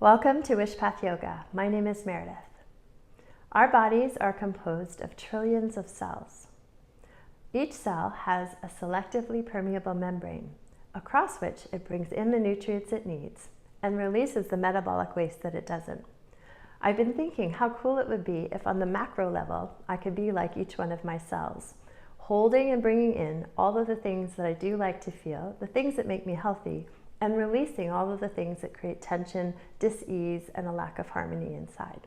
Welcome to Wishpath Yoga. My name is Meredith. Our bodies are composed of trillions of cells. Each cell has a selectively permeable membrane, across which it brings in the nutrients it needs and releases the metabolic waste that it doesn't. I've been thinking how cool it would be if on the macro level I could be like each one of my cells, holding and bringing in all of the things that I do like to feel, the things that make me healthy, and releasing all of the things that create tension, dis-ease, and a lack of harmony inside.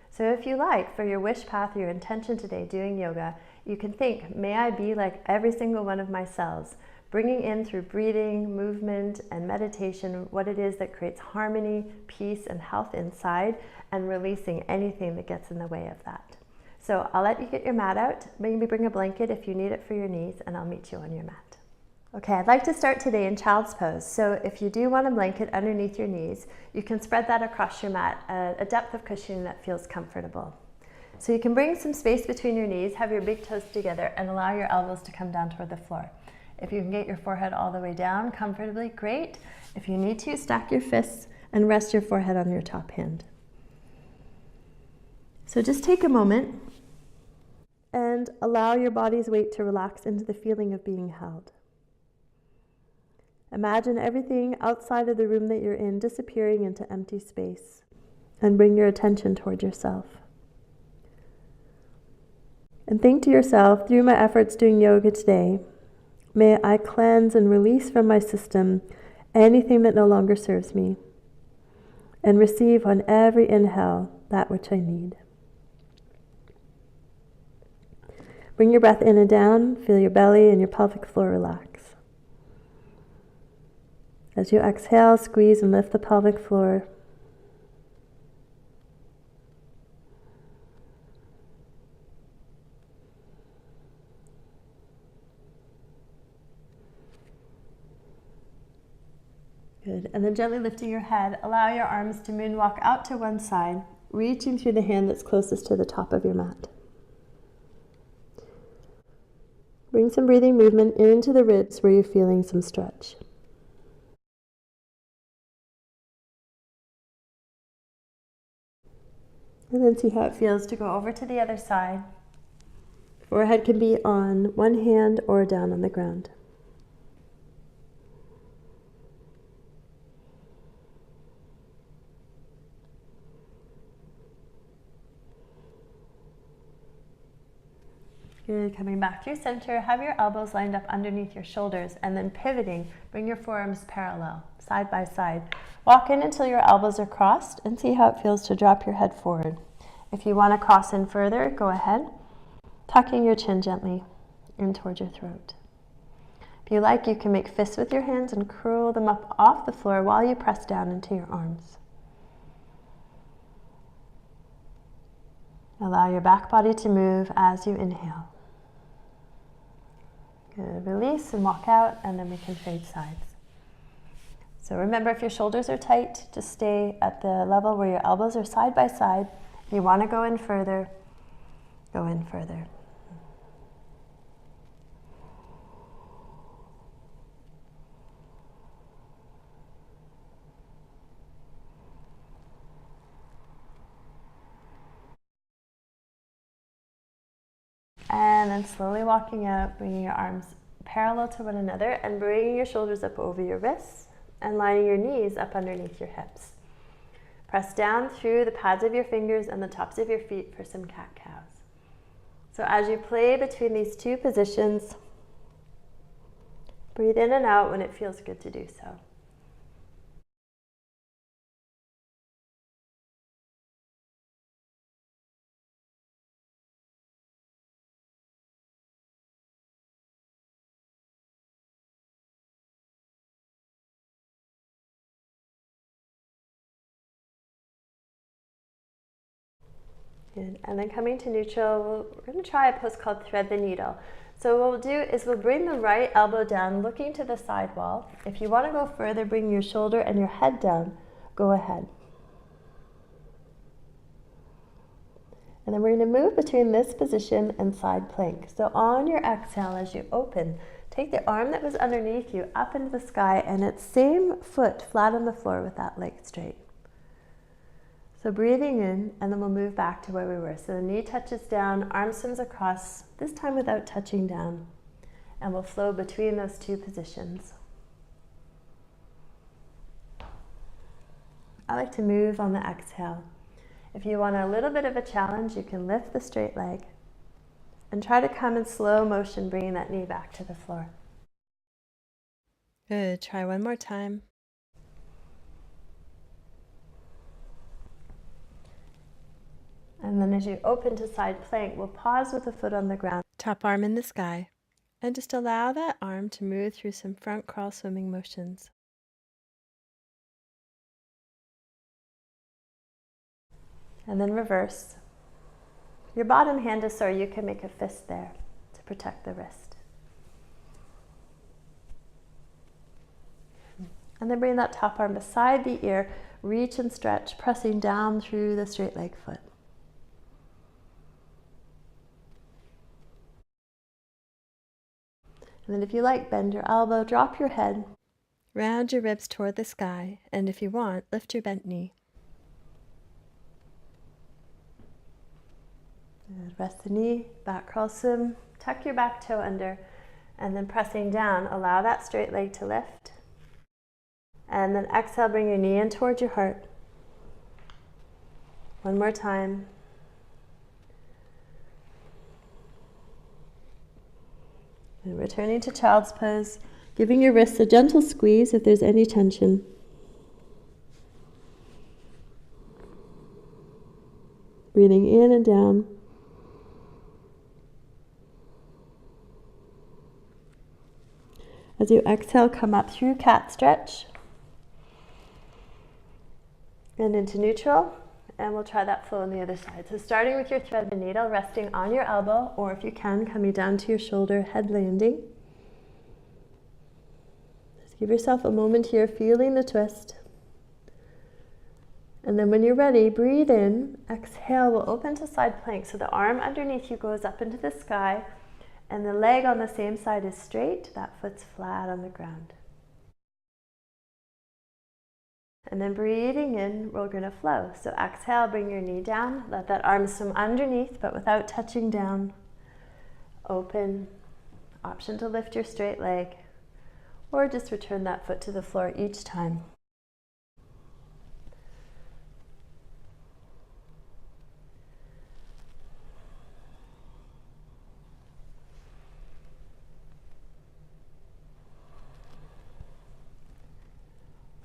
So if you like, for your wish path, your intention today doing yoga, you can think, may I be like every single one of my cells, bringing in through breathing, movement, and meditation what it is that creates harmony, peace, and health inside, and releasing anything that gets in the way of that. So I'll let you get your mat out, maybe bring a blanket if you need it for your knees, and I'll meet you on your mat. Okay, I'd like to start today in child's pose. So if you do want a blanket underneath your knees, you can spread that across your mat at a depth of cushioning that feels comfortable. So you can bring some space between your knees, have your big toes together, and allow your elbows to come down toward the floor. If you can get your forehead all the way down comfortably, great. If you need to, stack your fists and rest your forehead on your top hand. So just take a moment and allow your body's weight to relax into the feeling of being held. Imagine everything outside of the room that you're in disappearing into empty space, and bring your attention toward yourself. And think to yourself, through my efforts doing yoga today, may I cleanse and release from my system anything that no longer serves me, and receive on every inhale that which I need. Bring your breath in and down, feel your belly and your pelvic floor relax. As you exhale, squeeze and lift the pelvic floor. Good. And then gently lifting your head, allow your arms to moonwalk out to one side, reaching through the hand that's closest to the top of your mat. Bring some breathing movement into the ribs where you're feeling some stretch. And then see how it feels to go over to the other side. Forehead can be on one hand or down on the ground. Good. Coming back through center, have your elbows lined up underneath your shoulders, and then pivoting, bring your forearms parallel, side by side. Walk in until your elbows are crossed and see how it feels to drop your head forward. If you want to cross in further, go ahead, tucking your chin gently in towards your throat. If you like, you can make fists with your hands and curl them up off the floor while you press down into your arms. Allow your back body to move as you inhale. Good. Release and walk out, and then we can trade sides. So remember, if your shoulders are tight, just stay at the level where your elbows are side by side. If you want to go in further, go in further. And then slowly walking out, bringing your arms parallel to one another and bringing your shoulders up over your wrists and lining your knees up underneath your hips. Press down through the pads of your fingers and the tops of your feet for some cat-cows. So as you play between these two positions, breathe in and out when it feels good to do so. Good. And then coming to neutral, we're going to try a pose called thread the needle. So what we'll do is we'll bring the right elbow down, looking to the side wall. If you want to go further, bring your shoulder and your head down. Go ahead. And then we're going to move between this position and side plank. So on your exhale, as you open, take the arm that was underneath you up into the sky, and its same foot flat on the floor with that leg straight. So breathing in, and then we'll move back to where we were. So the knee touches down, arm swims across, this time without touching down. And we'll flow between those two positions. I like to move on the exhale. If you want a little bit of a challenge, you can lift the straight leg and try to come in slow motion, bringing that knee back to the floor. Good, try one more time. And then as you open to side plank, we'll pause with the foot on the ground, top arm in the sky, and just allow that arm to move through some front crawl swimming motions. And then reverse. If your bottom hand is sore, you can make a fist there to protect the wrist. And then bring that top arm beside the ear, reach and stretch, pressing down through the straight leg foot. And then if you like, bend your elbow, drop your head, round your ribs toward the sky, and if you want, lift your bent knee. Good. Rest the knee, back crawl swim, tuck your back toe under, and then pressing down, allow that straight leg to lift. And then exhale, bring your knee in towards your heart. One more time. And returning to child's pose, giving your wrists a gentle squeeze if there's any tension. Breathing in and down. As you exhale, come up through cat stretch and into neutral, and we'll try that flow on the other side. So starting with your thread and needle, resting on your elbow, or if you can, coming down to your shoulder, head landing. Just give yourself a moment here, feeling the twist. And then when you're ready, breathe in, exhale, we'll open to side plank. So the arm underneath you goes up into the sky, and the leg on the same side is straight, that foot's flat on the ground. And then breathing in, we're going to flow. So exhale, bring your knee down, let that arm swim underneath, but without touching down. Open, option to lift your straight leg, or just return that foot to the floor each time.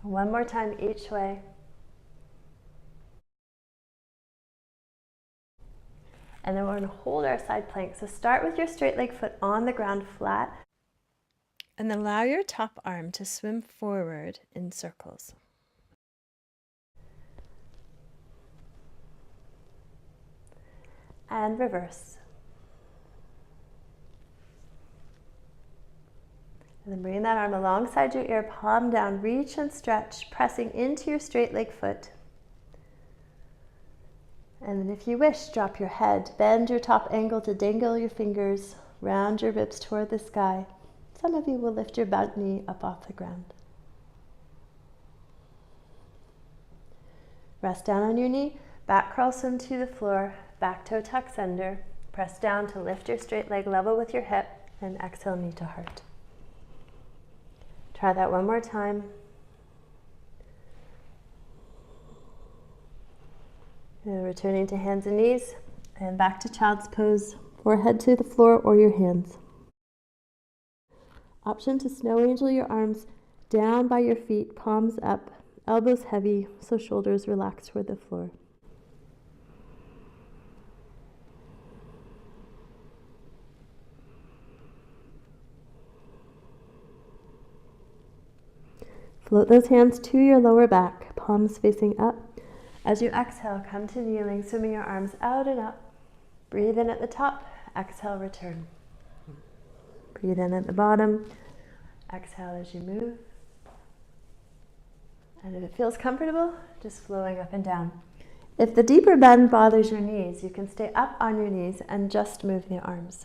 One more time each way. And then we're going to hold our side plank. So start with your straight leg foot on the ground flat. And then allow your top arm to swim forward in circles. And reverse. And then bring that arm alongside your ear, palm down, reach and stretch, pressing into your straight leg foot. And then if you wish, drop your head, bend your top ankle to dangle your fingers, round your ribs toward the sky. Some of you will lift your bent knee up off the ground. Rest down on your knee, back crawl swim to the floor, back toe tucks under, press down to lift your straight leg level with your hip, and exhale, knee to heart. Try that one more time. And returning to hands and knees, and back to child's pose, or head to the floor or your hands. Option to snow angel your arms down by your feet, palms up, elbows heavy, so shoulders relax toward the floor. Float those hands to your lower back, palms facing up. As you exhale, come to kneeling, swimming your arms out and up. Breathe in at the top, exhale, return. Breathe in at the bottom, exhale as you move. And if it feels comfortable, just flowing up and down. If the deeper bend bothers your knees, you can stay up on your knees and just move the arms.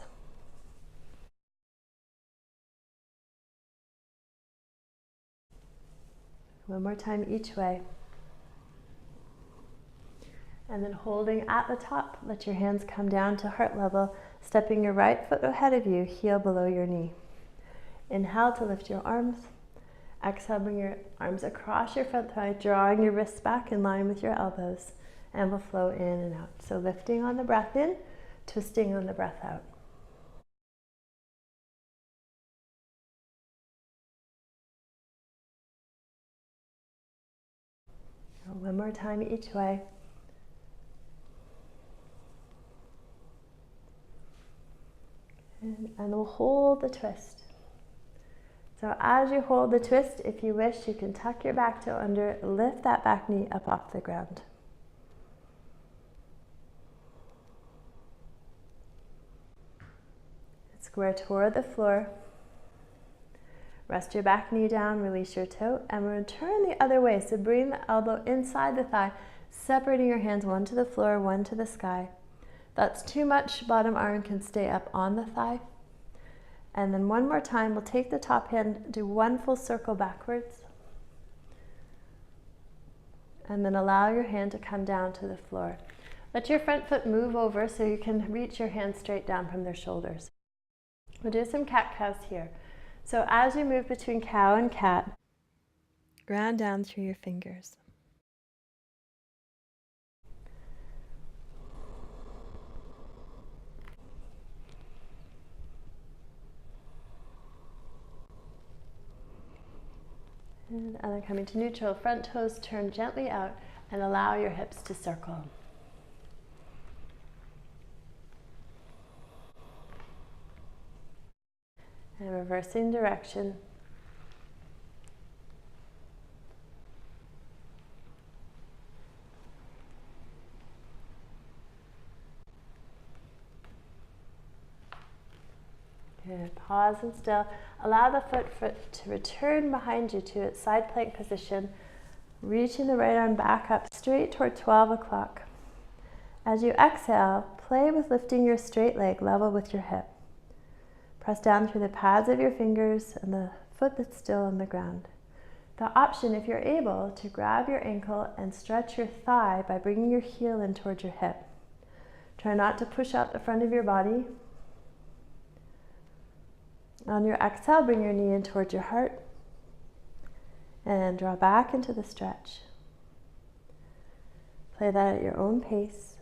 One more time each way. And then holding at the top, let your hands come down to heart level, stepping your right foot ahead of you, heel below your knee. Inhale to lift your arms. Exhale, bring your arms across your front thigh, drawing your wrists back in line with your elbows, and we'll flow in and out. So lifting on the breath in, twisting on the breath out. One more time each way. And we'll hold the twist. So as you hold the twist, if you wish, you can tuck your back toe under, lift that back knee up off the ground. Square toward the floor. Rest your back knee down, release your toe, and we're going to turn the other way. So bring the elbow inside the thigh, separating your hands, one to the floor, one to the sky. If that's too much, bottom arm can stay up on the thigh. And then one more time, we'll take the top hand, do one full circle backwards. And then allow your hand to come down to the floor. Let your front foot move over so you can reach your hands straight down from their shoulders. We'll do some cat-cows here. So as you move between cow and cat, ground down through your fingers. And then coming to neutral, front toes turn gently out and allow your hips to circle. And reversing direction. Good. Pause and still. Allow the foot to return behind you to its side plank position, reaching the right arm back up straight toward 12 o'clock. As you exhale, play with lifting your straight leg level with your hip. Press down through the pads of your fingers and the foot that's still on the ground. The option, if you're able, to grab your ankle and stretch your thigh by bringing your heel in towards your hip. Try not to push out the front of your body. On your exhale, bring your knee in towards your heart and draw back into the stretch. Play that at your own pace.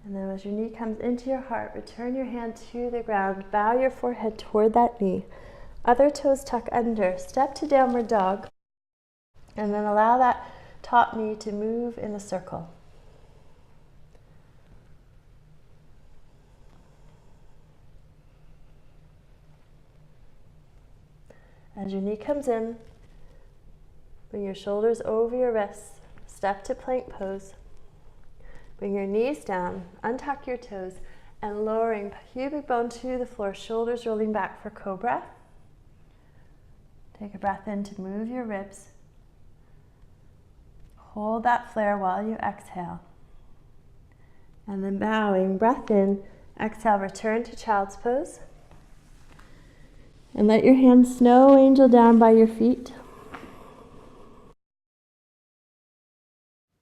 And then as your knee comes into your heart, return your hand to the ground, bow your forehead toward that knee. Other toes tuck under, step to downward dog, and then allow that top knee to move in a circle. As your knee comes in, bring your shoulders over your wrists, step to plank pose. Bring your knees down, untuck your toes, and lowering pubic bone to the floor, shoulders rolling back for cobra. Take a breath in to move your ribs. Hold that flare while you exhale. And then bowing, breath in, exhale, return to child's pose. And let your hands snow angel down by your feet.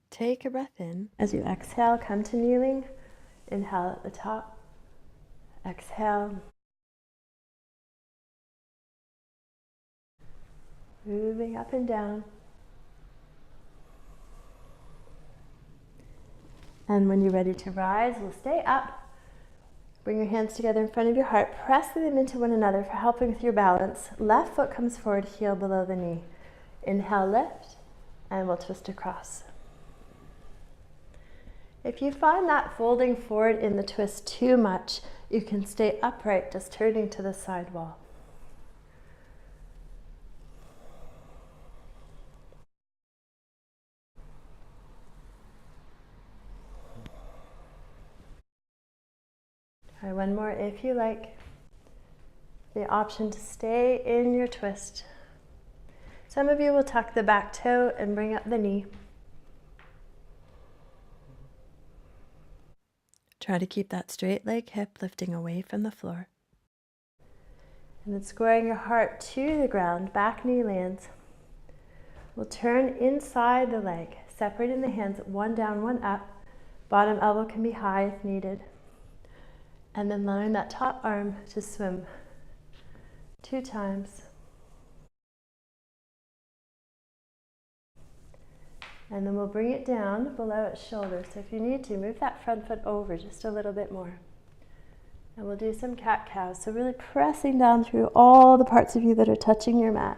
Take a breath in. As you exhale, come to kneeling. Inhale at the top. Exhale. Moving up and down. And when you're ready to rise, we'll stay up. Bring your hands together in front of your heart. Press them into one another for helping with your balance. Left foot comes forward, heel below the knee. Inhale, lift, and we'll twist across. If you find that folding forward in the twist too much, you can stay upright, just turning to the side wall. Try one more if you like. The option to stay in your twist. Some of you will tuck the back toe and bring up the knee. Try to keep that straight leg hip lifting away from the floor. And then squaring your heart to the ground, back knee lands. We'll turn inside the leg, separating the hands, one down, one up. Bottom elbow can be high if needed. And then allowing that top arm to swim 2 times. And then we'll bring it down below its shoulder. So if you need to, move that front foot over just a little bit more. And we'll do some cat-cows. So really pressing down through all the parts of you that are touching your mat.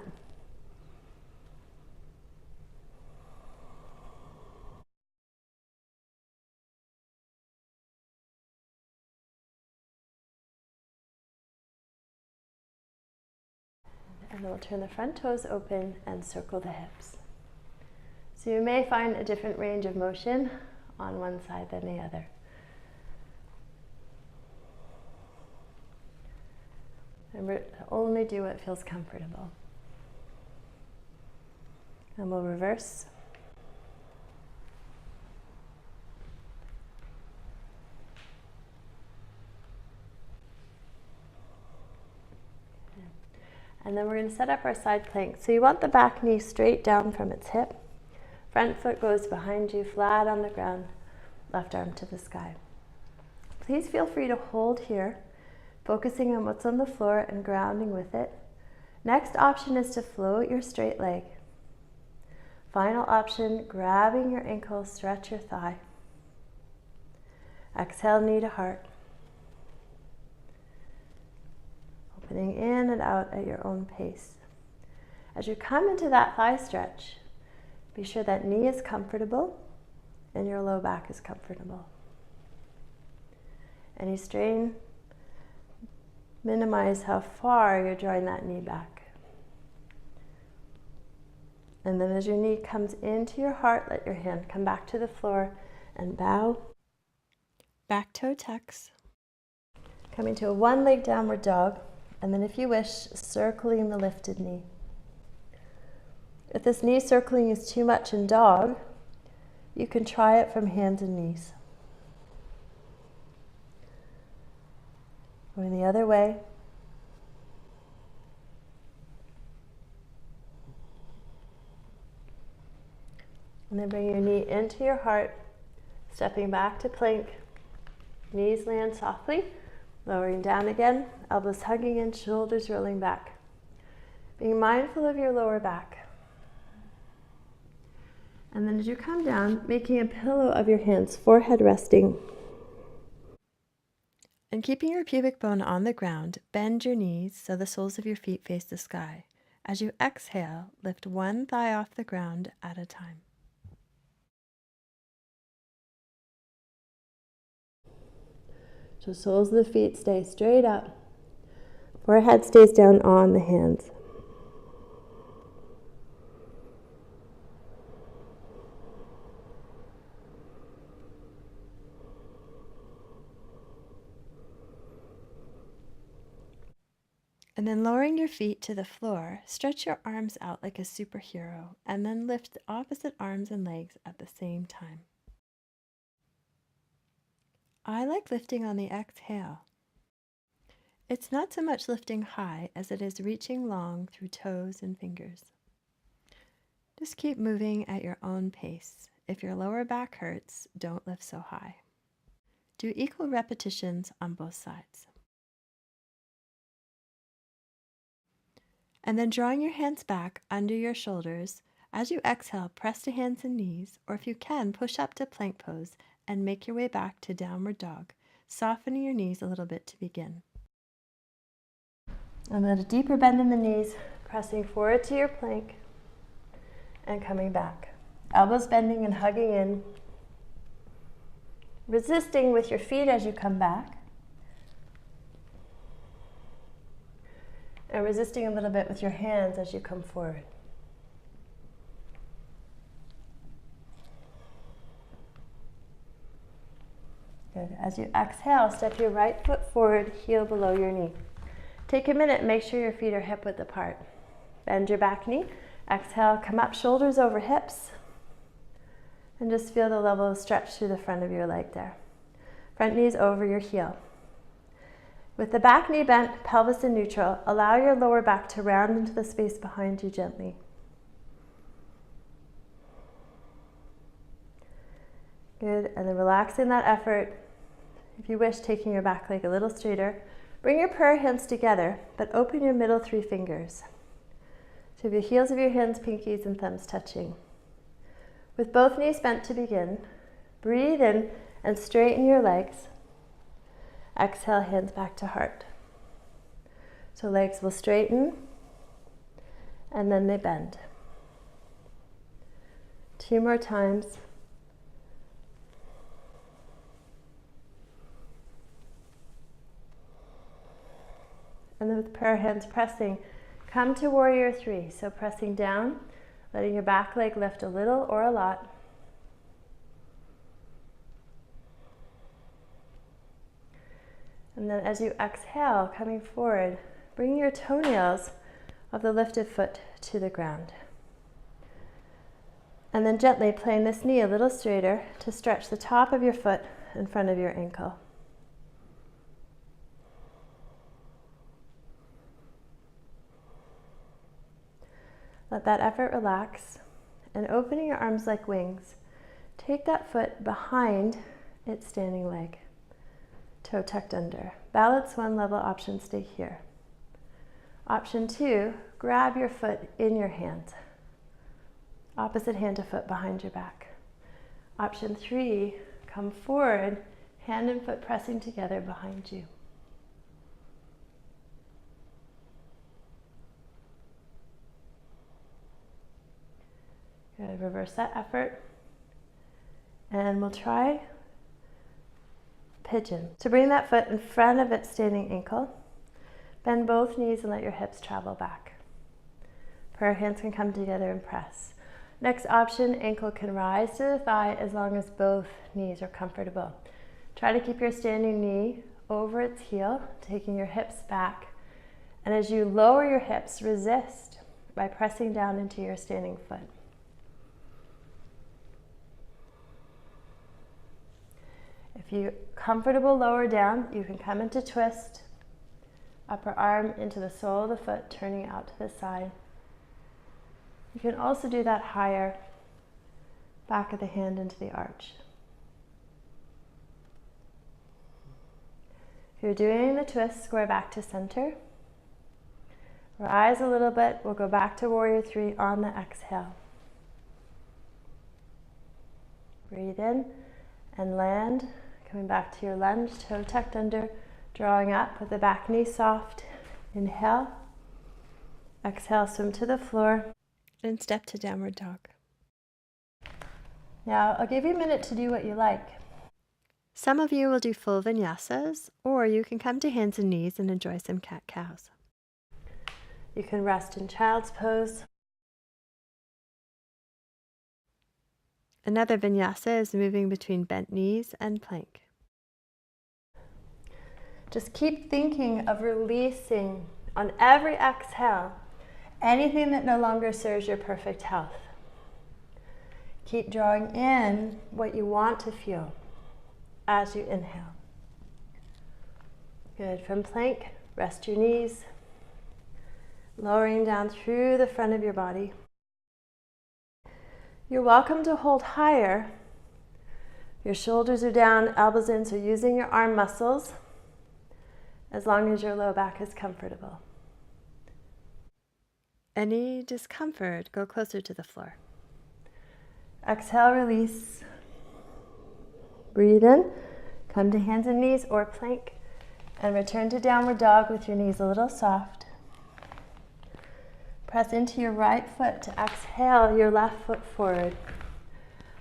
And then we'll turn the front toes open and circle the hips. So you may find a different range of motion on one side than the other. Remember, only do what feels comfortable. And we'll reverse. And then we're going to set up our side plank. So you want the back knee straight down from its hip. Front foot goes behind you, flat on the ground, left arm to the sky. Please feel free to hold here, focusing on what's on the floor and grounding with it. Next option is to float your straight leg. Final option, grabbing your ankle, stretch your thigh. Exhale, knee to heart. Opening in and out at your own pace. As you come into that thigh stretch, be sure that knee is comfortable and your low back is comfortable. Any strain, minimize how far you're drawing that knee back. And then as your knee comes into your heart, let your hand come back to the floor and bow. Back toe tucks. Coming to a one-leg downward dog. And then if you wish, circling the lifted knee. If this knee circling is too much in dog, you can try it from hands and knees. Going the other way. And then bring your knee into your heart, stepping back to plank. Knees land softly, lowering down again, elbows hugging in, shoulders rolling back. Being mindful of your lower back. And then as you come down, making a pillow of your hands, forehead resting. And keeping your pubic bone on the ground, bend your knees so the soles of your feet face the sky. As you exhale, lift one thigh off the ground at a time. So soles of the feet stay straight up. Forehead stays down on the hands. And then lowering your feet to the floor, stretch your arms out like a superhero, and then lift the opposite arms and legs at the same time. I like lifting on the exhale. It's not so much lifting high as it is reaching long through toes and fingers. Just keep moving at your own pace. If your lower back hurts, don't lift so high. Do equal repetitions on both sides. And then drawing your hands back under your shoulders, as you exhale, press to hands and knees, or if you can, push up to plank pose and make your way back to downward dog, softening your knees a little bit to begin. And then a deeper bend in the knees, pressing forward to your plank and coming back. Elbows bending and hugging in, resisting with your feet as you come back. And resisting a little bit with your hands as you come forward. Good. As you exhale, step your right foot forward, heel below your knee. Take a minute and make sure your feet are hip width apart. Bend your back knee. Exhale, come up, shoulders over hips. And just feel the level of stretch through the front of your leg there. Front knees over your heel. With the back knee bent, pelvis in neutral, allow your lower back to round into the space behind you gently. Good, and then relaxing that effort. If you wish, taking your back leg a little straighter. Bring your prayer hands together, but open your middle 3 fingers. So the heels of your hands, pinkies, and thumbs touching. With both knees bent to begin, breathe in and straighten your legs. Exhale, hands back to heart. So legs will straighten, and then they bend. 2 more times. And then with prayer hands pressing, come to warrior 3. So pressing down, letting your back leg lift a little or a lot. And then as you exhale, coming forward, bring your toenails of the lifted foot to the ground. And then gently playing this knee a little straighter to stretch the top of your foot in front of your ankle. Let that effort relax, and opening your arms like wings, take that foot behind its standing leg. Toe tucked under. Balance 1 level option, stay here. Option 2, grab your foot in your hand. Opposite hand to foot behind your back. Option 3, come forward, hand and foot pressing together behind you. Good, reverse that effort. And we'll try pigeon. So bring that foot in front of its standing ankle. Bend both knees and let your hips travel back. Prayer hands can come together and press. Next option, ankle can rise to the thigh as long as both knees are comfortable. Try to keep your standing knee over its heel, taking your hips back. And as you lower your hips, resist by pressing down into your standing foot. If you're comfortable lower down, you can come into twist, upper arm into the sole of the foot, turning out to the side. You can also do that higher, back of the hand into the arch. If you're doing the twist, square back to center. Rise a little bit, we'll go back to warrior 3 on the exhale. Breathe in and land. Coming back to your lunge, toe tucked under, drawing up with the back knee soft. Inhale. Exhale, swim to the floor and step to downward dog. Now, I'll give you a minute to do what you like. Some of you will do full vinyasas, or you can come to hands and knees and enjoy some cat-cows. You can rest in child's pose. Another vinyasa is moving between bent knees and plank. Just keep thinking of releasing on every exhale anything that no longer serves your perfect health. Keep drawing in what you want to feel as you inhale. Good. From plank, rest your knees, lowering down through the front of your body. You're welcome to hold higher. Your shoulders are down, elbows in, so using your arm muscles as long as your low back is comfortable. Any discomfort, go closer to the floor. Exhale, release. Breathe in, come to hands and knees or plank, and return to downward dog with your knees a little soft. Press into your right foot to exhale your left foot forward.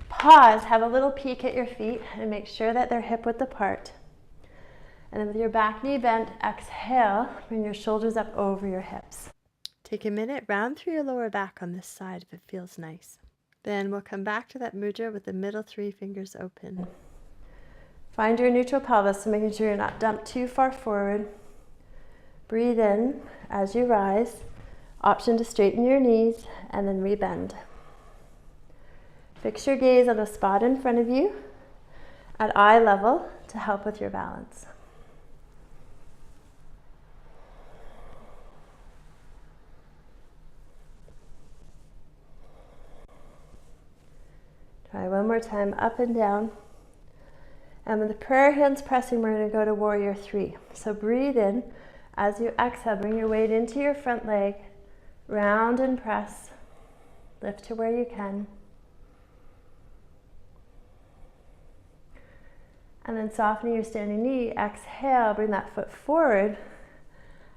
Pause, have a little peek at your feet and make sure that they're hip width apart. And then with your back knee bent, exhale, bring your shoulders up over your hips. Take a minute, round through your lower back on this side if it feels nice. Then we'll come back to that mudra with the middle 3 fingers open. Find your neutral pelvis, so making sure you're not dumped too far forward. Breathe in as you rise. Option to straighten your knees and then rebend. Fix your gaze on the spot in front of you at eye level to help with your balance. Try one more time, up and down. And with the prayer hands pressing, we're going to go to warrior 3. So breathe in. As you exhale, bring your weight into your front leg. Round and press. Lift to where you can. And then softening your standing knee, exhale, bring that foot forward,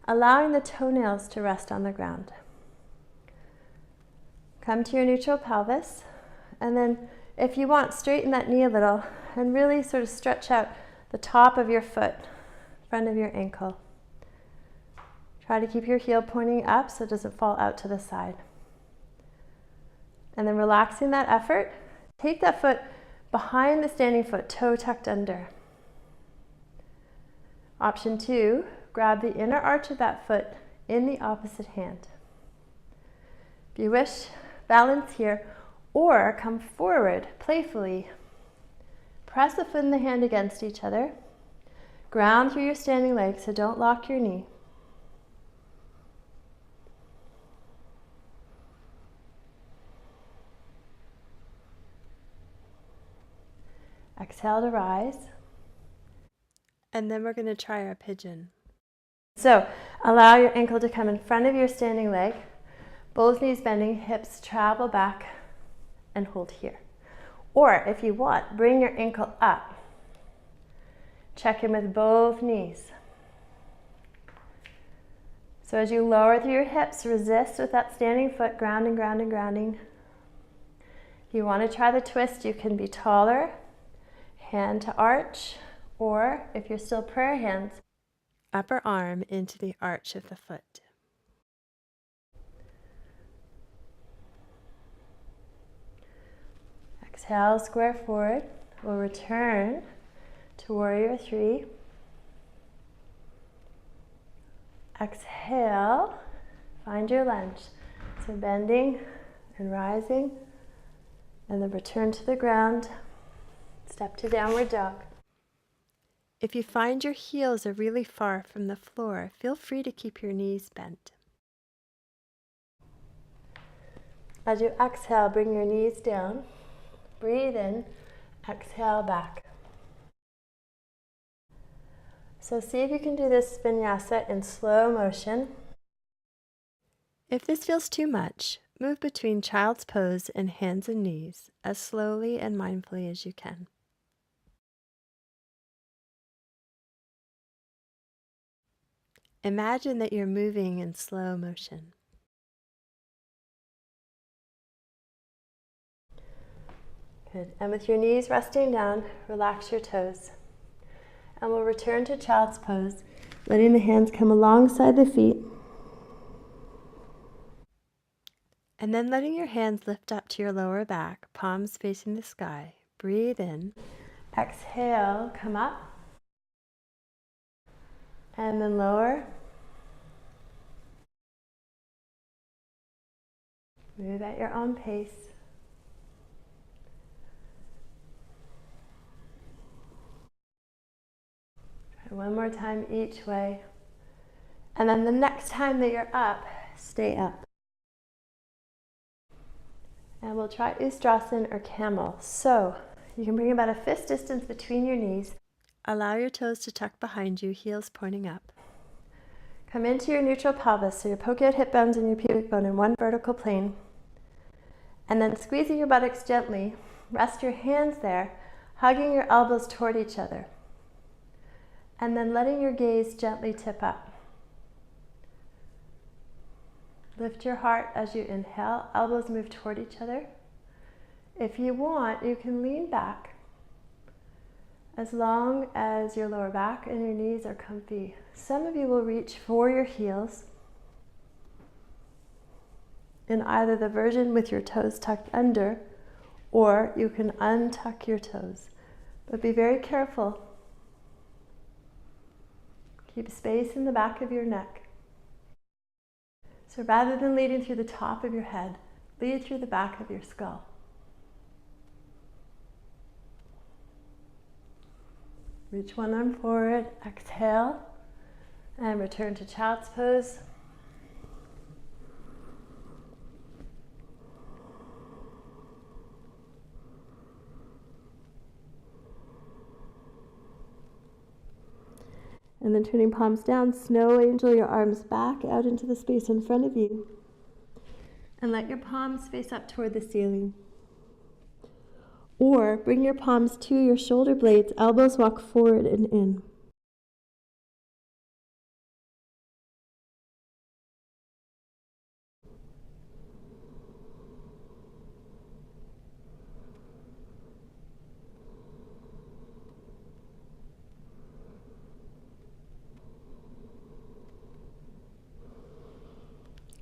allowing the toenails to rest on the ground. Come to your neutral pelvis, and then if you want, straighten that knee a little and really sort of stretch out the top of your foot, front of your ankle. Try to keep your heel pointing up so it doesn't fall out to the side. And then relaxing that effort, take that foot behind the standing foot, toe tucked under. Option 2, grab the inner arch of that foot in the opposite hand. If you wish, balance here, or come forward playfully. Press the foot and the hand against each other. Ground through your standing leg, so don't lock your knee. Exhale to rise. And then we're going to try our pigeon. So allow your ankle to come in front of your standing leg. Both knees bending, hips travel back and hold here. Or if you want, bring your ankle up. Check in with both knees. So as you lower through your hips, resist with that standing foot, grounding, grounding, grounding. If you want to try the twist, you can be taller, hand to arch, or if you're still prayer hands, upper arm into the arch of the foot. Exhale, square forward. We'll return to warrior 3. Exhale, find your lunge. So bending and rising, and then return to the ground. Step to downward dog. If you find your heels are really far from the floor, feel free to keep your knees bent. As you exhale, bring your knees down. Breathe in, exhale back. So see if you can do this vinyasa in slow motion. If this feels too much, move between child's pose and hands and knees as slowly and mindfully as you can. Imagine that you're moving in slow motion. Good. And with your knees resting down, relax your toes. And we'll return to child's pose, letting the hands come alongside the feet. And then letting your hands lift up to your lower back, palms facing the sky. Breathe in. Exhale, come up. And then lower. Move at your own pace. Try one more time each way. And then the next time that you're up, stay up. And we'll try Ustrasana or camel. So you can bring about a fist distance between your knees. Allow your toes to tuck behind you, heels pointing up. Come into your neutral pelvis, so your poke-out hip bones and your pubic bone in one vertical plane. And then squeezing your buttocks gently, rest your hands there, hugging your elbows toward each other. And then letting your gaze gently tip up. Lift your heart as you inhale, elbows move toward each other. If you want, you can lean back as long as your lower back and your knees are comfy. Some of you will reach for your heels in either the version with your toes tucked under, or you can untuck your toes. But be very careful. Keep space in the back of your neck. So rather than leading through the top of your head, lead through the back of your skull. Reach one arm forward, exhale, and return to child's pose. And then turning palms down, snow angel your arms back out into the space in front of you. And let your palms face up toward the ceiling. Or bring your palms to your shoulder blades, elbows walk forward and in.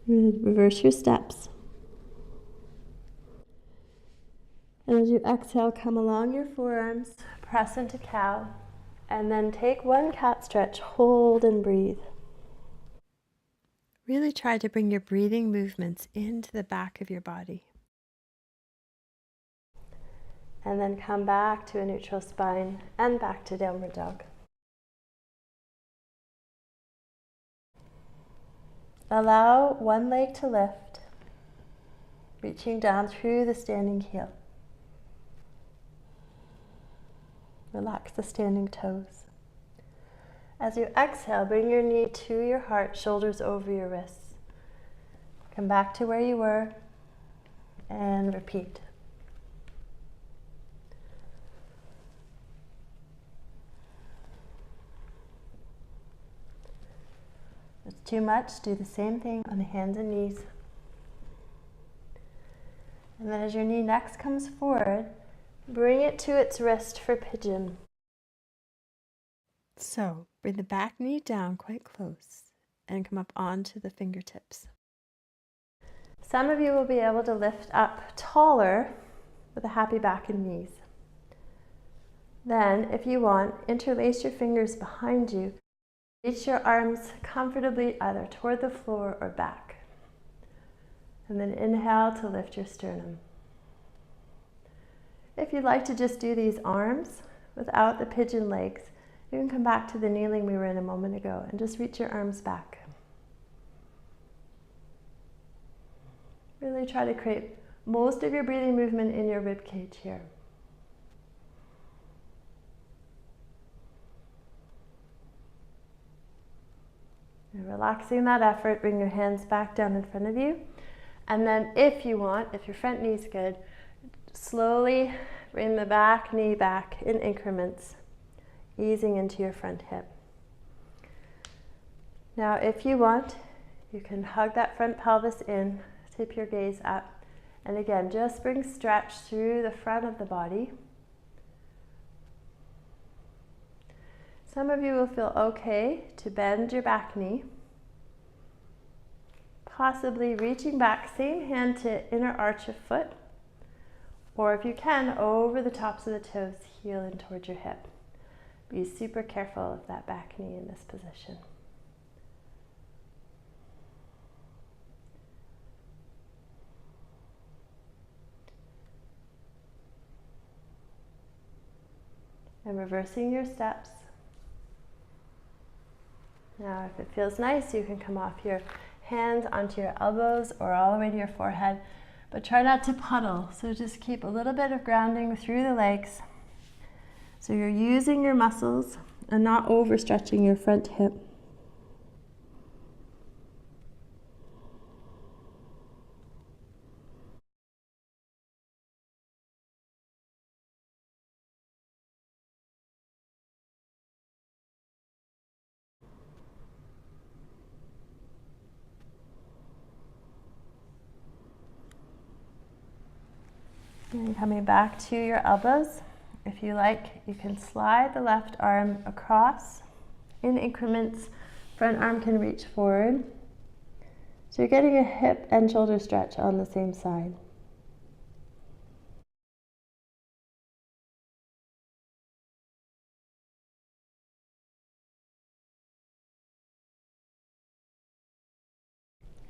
Reverse your steps. And as you exhale, come along your forearms, press into cow, and then take one cat stretch, hold and breathe. Really try to bring your breathing movements into the back of your body. And then come back to a neutral spine and back to downward dog. Allow one leg to lift, reaching down through the standing heel. Relax the standing toes. As you exhale, bring your knee to your heart, shoulders over your wrists. Come back to where you were and repeat. If it's too much, do the same thing on the hands and knees. And then as your knee next comes forward, bring it to its wrist for pigeon. So bring the back knee down quite close and come up onto the fingertips. Some of you will be able to lift up taller with a happy back and knees. Then, if you want, interlace your fingers behind you. Reach your arms comfortably either toward the floor or back. And then inhale to lift your sternum. If you'd like to just do these arms without the pigeon legs, you can come back to the kneeling we were in a moment ago and just reach your arms back. Really try to create most of your breathing movement in your rib cage here. And relaxing that effort, bring your hands back down in front of you. And then if you want, if your front knee's good, slowly bring the back knee back in increments, easing into your front hip. Now, if you want, you can hug that front pelvis in, tip your gaze up, and again, just bring stretch through the front of the body. Some of you will feel okay to bend your back knee, possibly reaching back, same hand to inner arch of foot, or if you can, over the tops of the toes, heel in towards your hip. Be super careful of that back knee in this position. And reversing your steps. Now, if it feels nice, you can come off your hands onto your elbows or all the way to your forehead, but try not to puddle. So just keep a little bit of grounding through the legs. So you're using your muscles and not overstretching your front hip. And coming back to your elbows. If you like, you can slide the left arm across in increments. Front arm can reach forward. So you're getting a hip and shoulder stretch on the same side.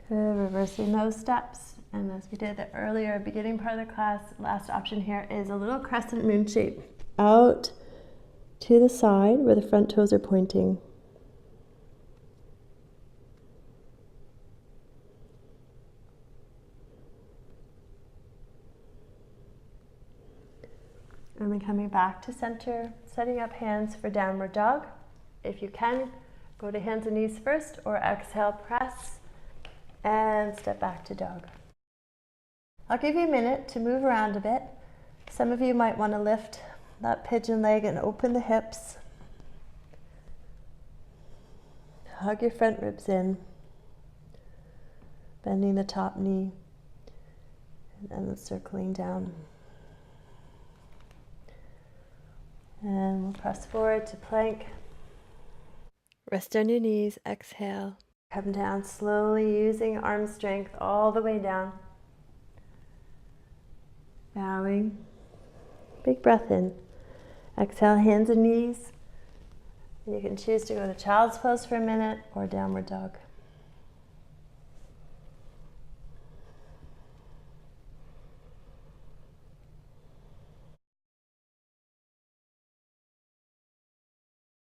Reversing those steps. And as we did the earlier beginning part of the class, last option here is a little crescent moon shape. Out to the side where the front toes are pointing. And then coming back to center, setting up hands for downward dog. If you can, go to hands and knees first, or exhale, press, and step back to dog. I'll give you a minute to move around a bit. Some of you might want to lift that pigeon leg and open the hips. Hug your front ribs in, bending the top knee, and then circling down. And we'll press forward to plank. Rest on your knees, exhale. Come down slowly using arm strength all the way down. Bowing. Big breath in. Exhale, hands and knees. You can choose to go to child's pose for a minute or downward dog.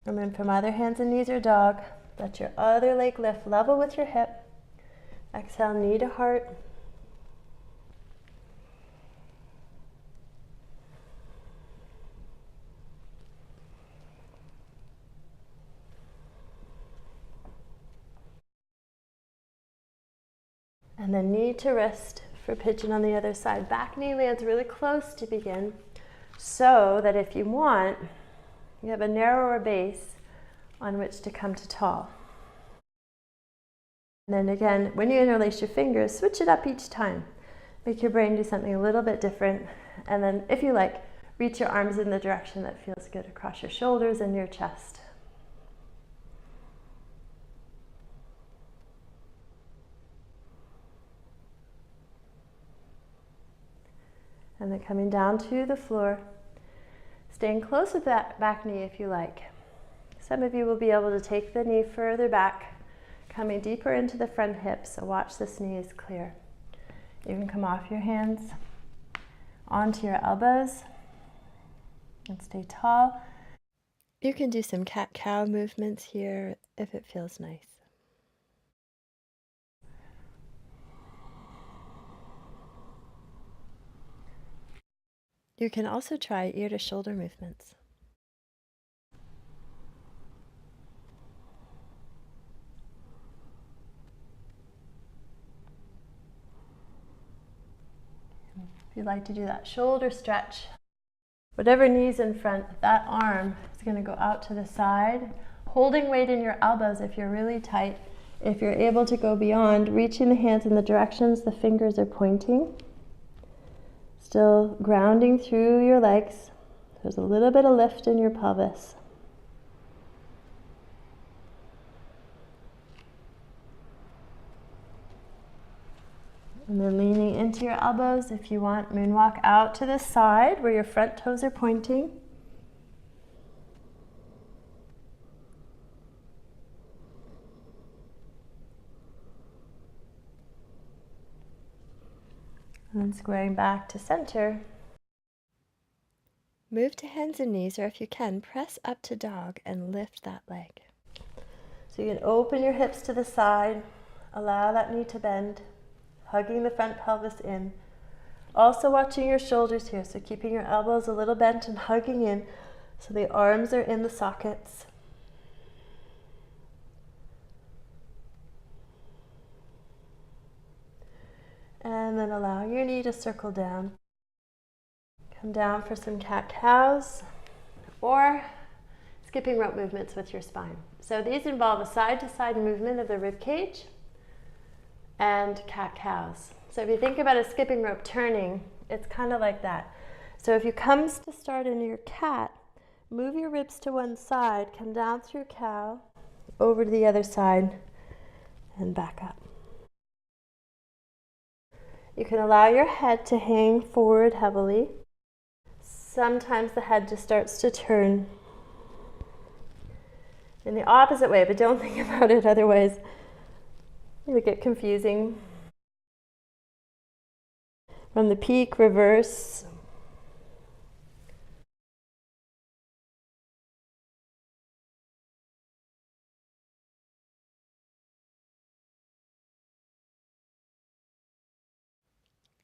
And then from either hands and knees or dog, let your other leg lift level with your hip. Exhale, knee to heart. And then knee to wrist for pigeon on the other side. Back knee lands really close to begin, so that if you want, you have a narrower base on which to come to tall. And then again, when you interlace your fingers, switch it up each time. Make your brain do something a little bit different. And then, if you like, reach your arms in the direction that feels good across your shoulders and your chest. And then coming down to the floor, staying close with that back knee if you like. Some of you will be able to take the knee further back, coming deeper into the front hip, so watch this knee is clear. You can come off your hands onto your elbows and stay tall. You can do some cat-cow movements here if it feels nice. You can also try ear to shoulder movements. If you'd like to do that shoulder stretch, whatever knee's in front, that arm is going to go out to the side, holding weight in your elbows if you're really tight. If you're able to go beyond, reaching the hands in the directions the fingers are pointing. Still grounding through your legs. There's a little bit of lift in your pelvis. And then leaning into your elbows if you want. Moonwalk out to the side where your front toes are pointing. And then squaring back to center. Move to hands and knees, or if you can, press up to dog and lift that leg. So you can open your hips to the side, allow that knee to bend, hugging the front pelvis in. Also watching your shoulders here, so keeping your elbows a little bent and hugging in so the arms are in the sockets. And then allow your knee to circle down. Come down for some cat-cows or skipping rope movements with your spine. So these involve a side-to-side movement of the rib cage and cat-cows. So if you think about a skipping rope turning, it's kind of like that. So if you come to start in your cat, move your ribs to one side, come down through cow, over to the other side, and back up. You can allow your head to hang forward heavily. Sometimes the head just starts to turn in the opposite way, but don't think about it, otherwise it'll get confusing. From the peak, reverse.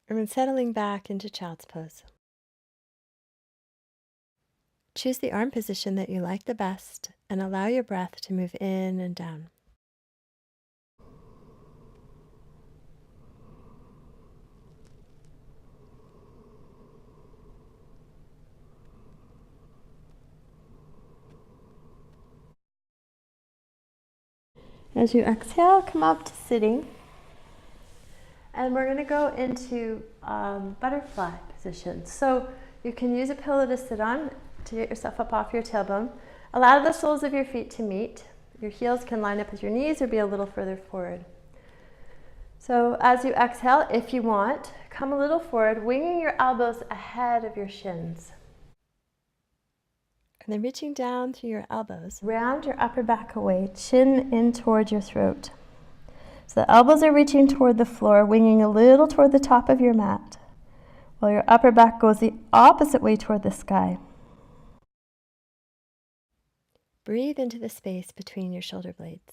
And then settling back into child's pose. Choose the arm position that you like the best and allow your breath to move in and down. As you exhale, come up to sitting. And we're going to go into butterfly position. So you can use a pillow to sit on to get yourself up off your tailbone. Allow the soles of your feet to meet. Your heels can line up with your knees or be a little further forward. So as you exhale, if you want, come a little forward, winging your elbows ahead of your shins. And then reaching down through your elbows, round your upper back away, chin in towards your throat. So the elbows are reaching toward the floor, winging a little toward the top of your mat, while your upper back goes the opposite way toward the sky. Breathe into the space between your shoulder blades.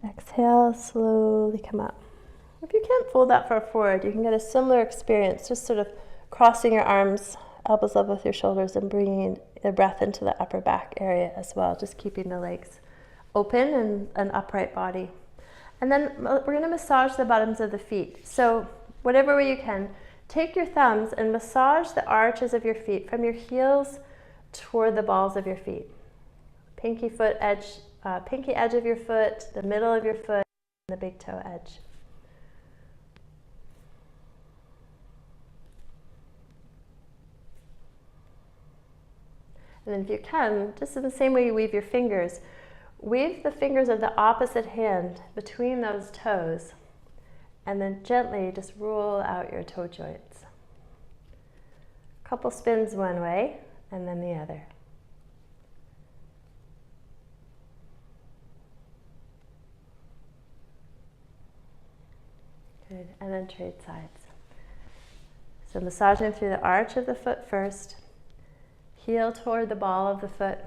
Exhale, slowly come up. If you can't fold that far forward, you can get a similar experience, just sort of crossing your arms, elbows level with your shoulders, and bringing the breath into the upper back area as well, just keeping the legs open and an upright body. And then we're going to massage the bottoms of the feet. So whatever way you can, take your thumbs and massage the arches of your feet from your heels toward the balls of your feet. Pinky edge of your foot, the middle of your foot, and the big toe edge. And then if you can, just in the same way you weave your fingers, weave the fingers of the opposite hand between those toes, and then gently just roll out your toe joints. A couple spins one way, and then the other. Good, and then trade sides. So massaging through the arch of the foot first, heel toward the ball of the foot.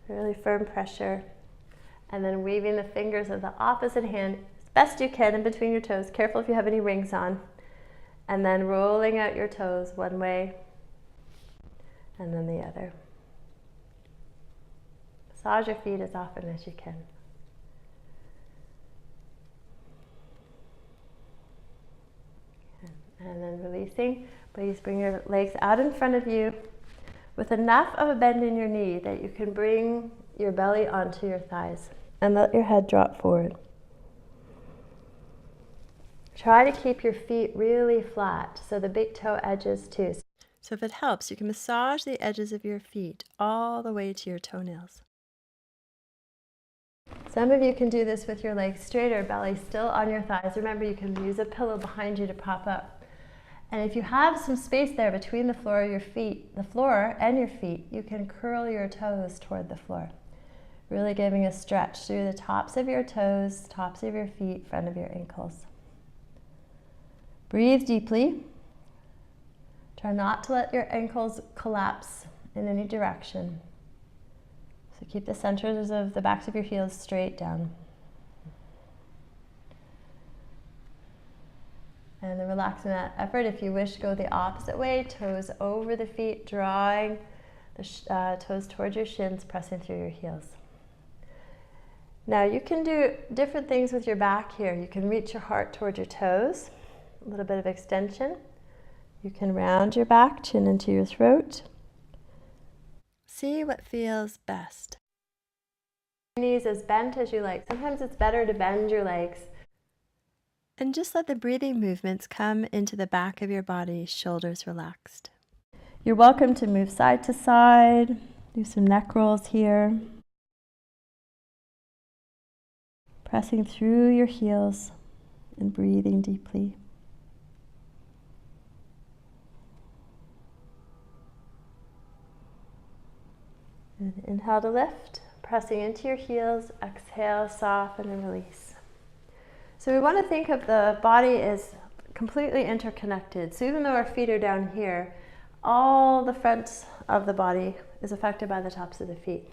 Really firm pressure. And then weaving the fingers of the opposite hand as best you can in between your toes. Careful if you have any rings on. And then rolling out your toes one way and then the other. Massage your feet as often as you can. And then releasing, please bring your legs out in front of you with enough of a bend in your knee that you can bring your belly onto your thighs and let your head drop forward. Try to keep your feet really flat, so the big toe edges too. So if it helps, you can massage the edges of your feet all the way to your toenails. Some of you can do this with your legs straight or belly still on your thighs. Remember, you can use a pillow behind you to prop up. And if you have some space there between the floor and your feet, you can curl your toes toward the floor. Really giving a stretch through the tops of your toes, tops of your feet, front of your ankles. Breathe deeply. Try not to let your ankles collapse in any direction. So keep the centers of the backs of your heels straight down. And then relaxing that effort. If you wish, go the opposite way, toes over the feet, drawing the toes towards your shins, pressing through your heels. Now you can do different things with your back here. You can reach your heart towards your toes, a little bit of extension. You can round your back, chin into your throat. See what feels best. Knees as bent as you like. Sometimes it's better to bend your legs. And just let the breathing movements come into the back of your body, shoulders relaxed. You're welcome to move side to side, do some neck rolls here. Pressing through your heels and breathing deeply. And inhale to lift, pressing into your heels. Exhale, soften and release. So we want to think of the body as completely interconnected. So even though our feet are down here, all the front of the body is affected by the tops of the feet.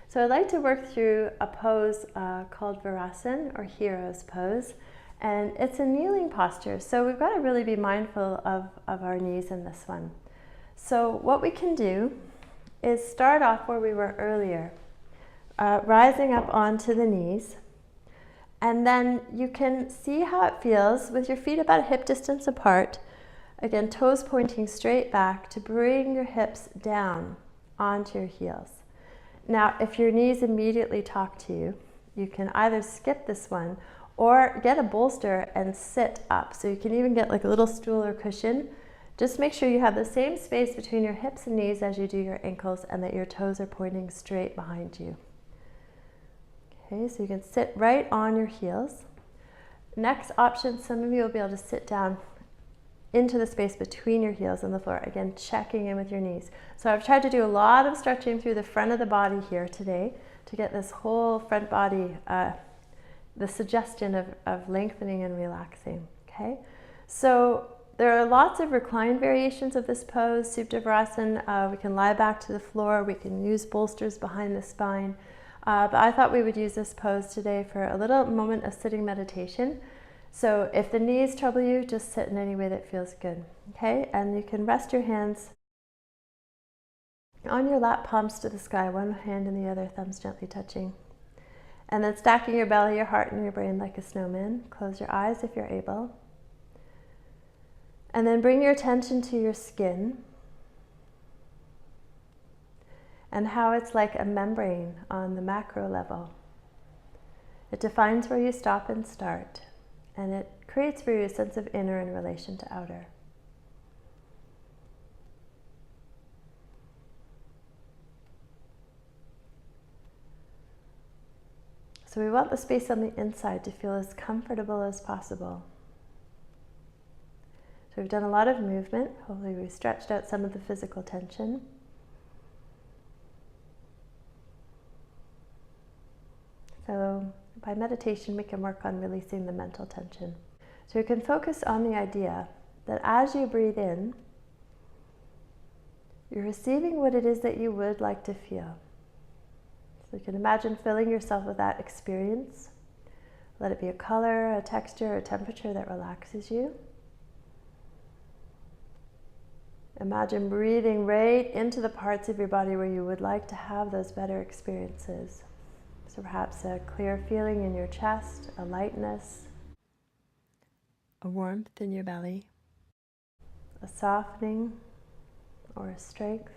So I'd like to work through a pose called Vinyasa or hero's pose. And it's a kneeling posture. So we've got to really be mindful of our knees in this one. So what we can do is start off where we were earlier, rising up onto the knees. And then you can see how it feels with your feet about a hip distance apart. Again, toes pointing straight back to bring your hips down onto your heels. Now, if your knees immediately talk to you, you can either skip this one or get a bolster and sit up. So you can even get like a little stool or cushion. Just make sure you have the same space between your hips and knees as you do your ankles and that your toes are pointing straight behind you. Okay, so you can sit right on your heels. Next option, some of you will be able to sit down into the space between your heels and the floor. Again, checking in with your knees. So I've tried to do a lot of stretching through the front of the body here today to get this whole front body, the suggestion of lengthening and relaxing. Okay, so there are lots of reclined variations of this pose. Supta Virasana, we can lie back to the floor, we can use bolsters behind the spine. But I thought we would use this pose today for a little moment of sitting meditation. So if the knees trouble you, just sit in any way that feels good. Okay, and you can rest your hands on your lap, palms to the sky, one hand in the other, thumbs gently touching. And then stacking your belly, your heart, and your brain like a snowman. Close your eyes if you're able. And then bring your attention to your skin and how it's like a membrane on the macro level. It defines where you stop and start, and it creates for you a sense of inner in relation to outer. So we want the space on the inside to feel as comfortable as possible. So we've done a lot of movement. Hopefully we've stretched out some of the physical tension. So by meditation, we can work on releasing the mental tension. So you can focus on the idea that as you breathe in, you're receiving what it is that you would like to feel. So you can imagine filling yourself with that experience. Let it be a color, a texture, a temperature that relaxes you. Imagine breathing right into the parts of your body where you would like to have those better experiences. So perhaps a clear feeling in your chest, a lightness, a warmth in your belly, a softening or a strength.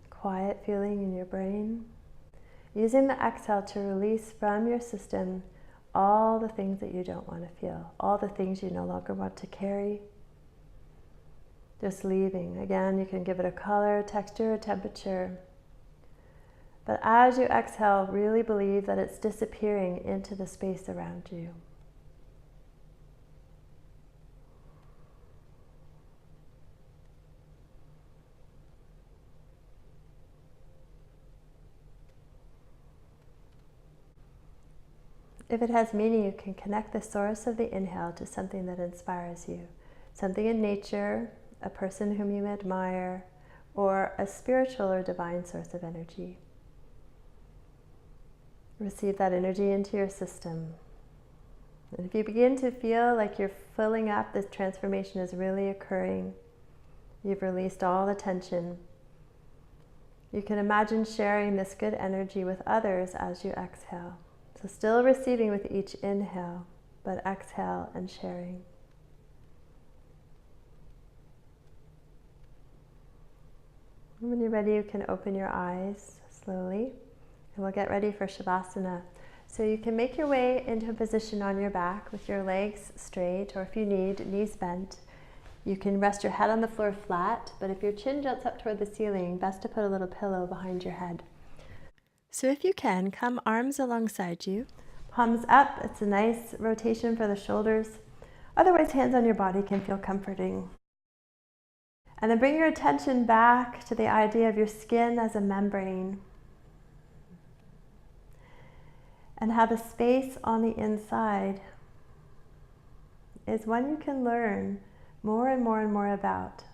Quiet feeling in your brain. Using the exhale to release from your system all the things that you don't want to feel, all the things you no longer want to carry. Just leaving. Again, you can give it a color, texture, a temperature. But as you exhale, really believe that it's disappearing into the space around you. If it has meaning, you can connect the source of the inhale to something that inspires you. Something in nature, a person whom you admire, or a spiritual or divine source of energy. Receive that energy into your system. And if you begin to feel like you're filling up, this transformation is really occurring, you've released all the tension, you can imagine sharing this good energy with others as you exhale. So still receiving with each inhale, but exhale and sharing. When you're ready, you can open your eyes slowly, and we'll get ready for Shavasana. So you can make your way into a position on your back with your legs straight, or if you need, knees bent. You can rest your head on the floor flat, but if your chin juts up toward the ceiling, best to put a little pillow behind your head. So if you can, come arms alongside you, palms up. It's a nice rotation for the shoulders. Otherwise, hands on your body can feel comforting. And then bring your attention back to the idea of your skin as a membrane. And how the space on the inside is one you can learn more and more and more about.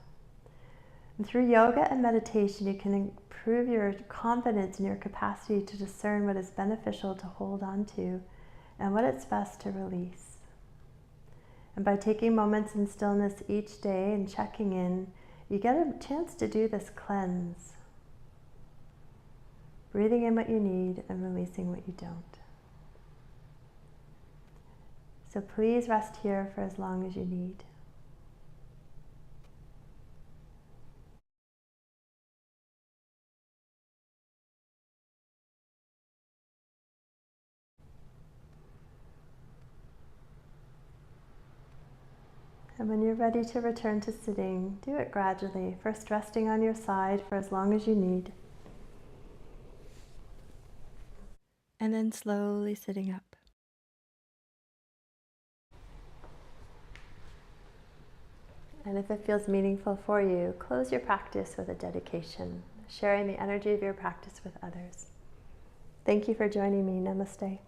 And through yoga and meditation, you can improve your confidence in your capacity to discern what is beneficial to hold on to and what it's best to release. And by taking moments in stillness each day and checking in, you get a chance to do this cleanse. Breathing in what you need and releasing what you don't. So please rest here for as long as you need. And when you're ready to return to sitting, do it gradually, first resting on your side for as long as you need. And then slowly sitting up. And if it feels meaningful for you, close your practice with a dedication, sharing the energy of your practice with others. Thank you for joining me. Namaste.